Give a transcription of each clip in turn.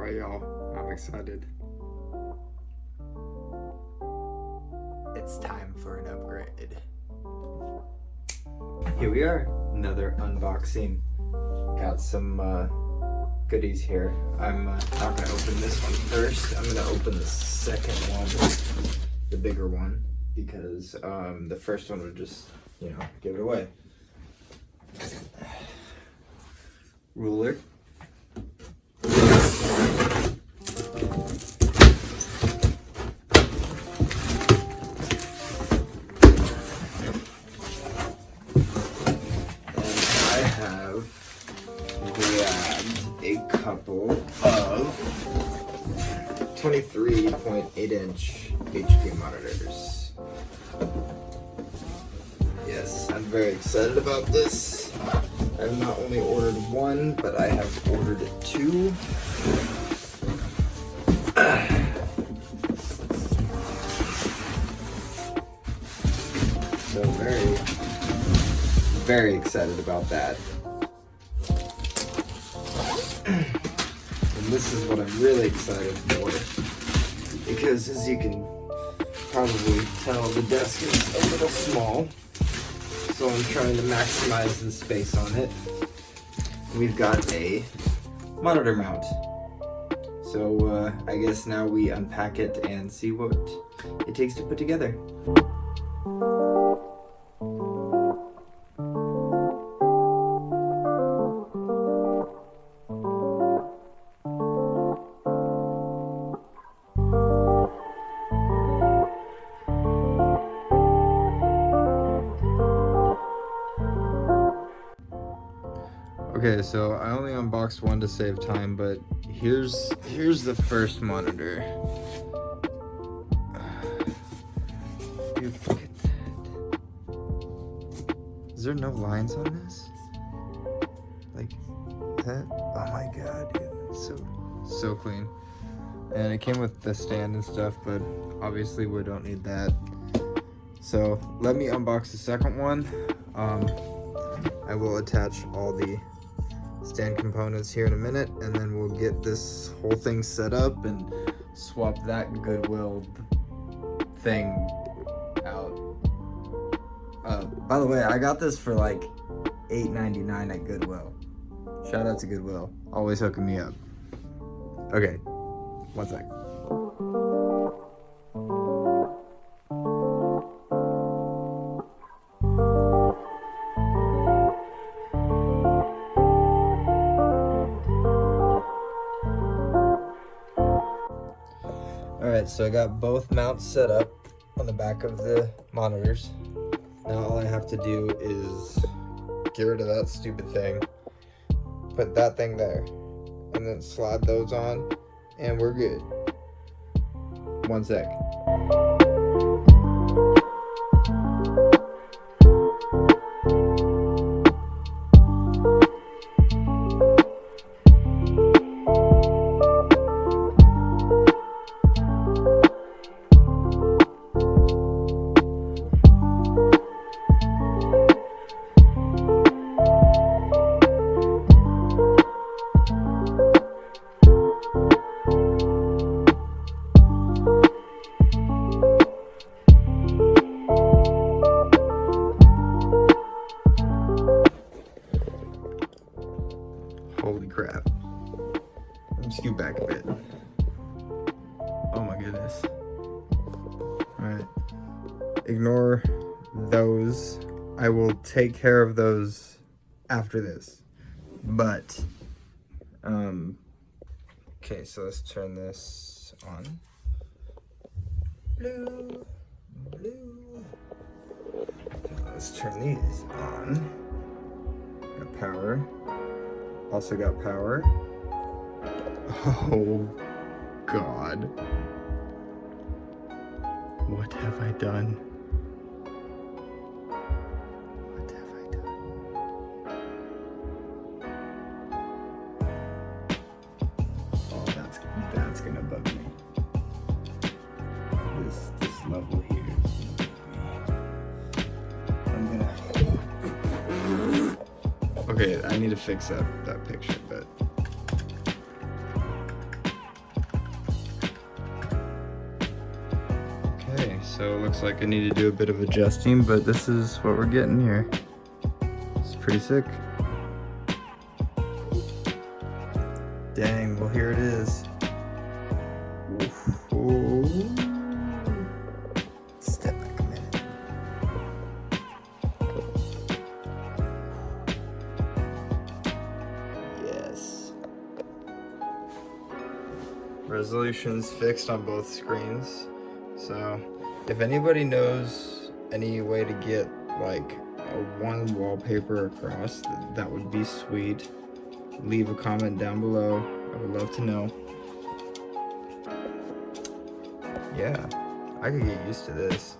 Alright, y'all. I'm excited. It's time for an upgrade. Here we are, another unboxing. Got some goodies here. I'm not gonna open this one first. I'm gonna open the second one, the bigger one, because the first one would just, give it away. Ruler. A couple of 23.8-inch HP monitors. Yes, I'm very excited about this. I've not only ordered one, but I have ordered two. So very excited about that. And this is what I'm really excited for, because as you can probably tell, the desk is a little small, so I'm trying to maximize the space on it. We've got a monitor mount, so I guess now we unpack it and see what it takes to put together. Okay, so I only unboxed one to save time, but here's the first monitor. Dude, look at that. Is there no lines on this? Like that? Oh my god, dude, it's so clean. And it came with the stand and stuff, but obviously we don't need that. So let me unbox the second one. I will attach all the stand components here in a minute, and then we'll get this whole thing set up and swap that Goodwill thing out. By the way, I got this for like $8.99 at Goodwill. Shout out to Goodwill, always hooking me up. Okay, one sec. Alright, so I got both mounts set up on the back of the monitors. Now all I have to do is get rid of that stupid thing, put that thing there, and then slide those on, and we're good. One sec. Holy crap. Let me scoot back a bit. Oh my goodness. Alright. Ignore those. I will take care of those after this. But, okay, so let's turn this on. Blue. Let's turn these on. Got power. Also got power. Oh god. What have I done? What have I done? Oh, that's gonna bug me. This level here is gonna bug me. Okay, I need to fix that picture, but so it looks like I need to do a bit of adjusting, but this is what we're getting here. It's pretty sick. Dang, well here it is. Ooh. Step back a minute. Yes. Resolution's fixed on both screens. So if anybody knows any way to get like a one wallpaper across, that would be sweet. Leave a comment down below. I would love to know. Yeah, I could get used to this.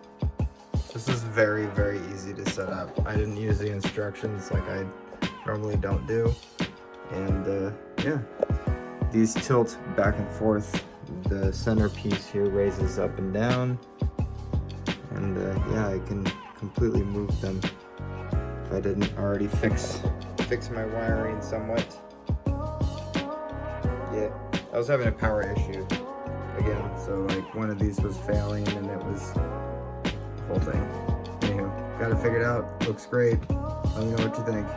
This is very, very easy to set up. I didn't use the instructions like I normally don't do. And yeah, these tilt back and forth. The center piece here raises up and down. And yeah, I can completely move them if I didn't already fix my wiring somewhat. Yeah, I was having a power issue again, so like one of these was failing and it was the whole thing. Anywho, got it figured out. Looks great. Let me know what you think.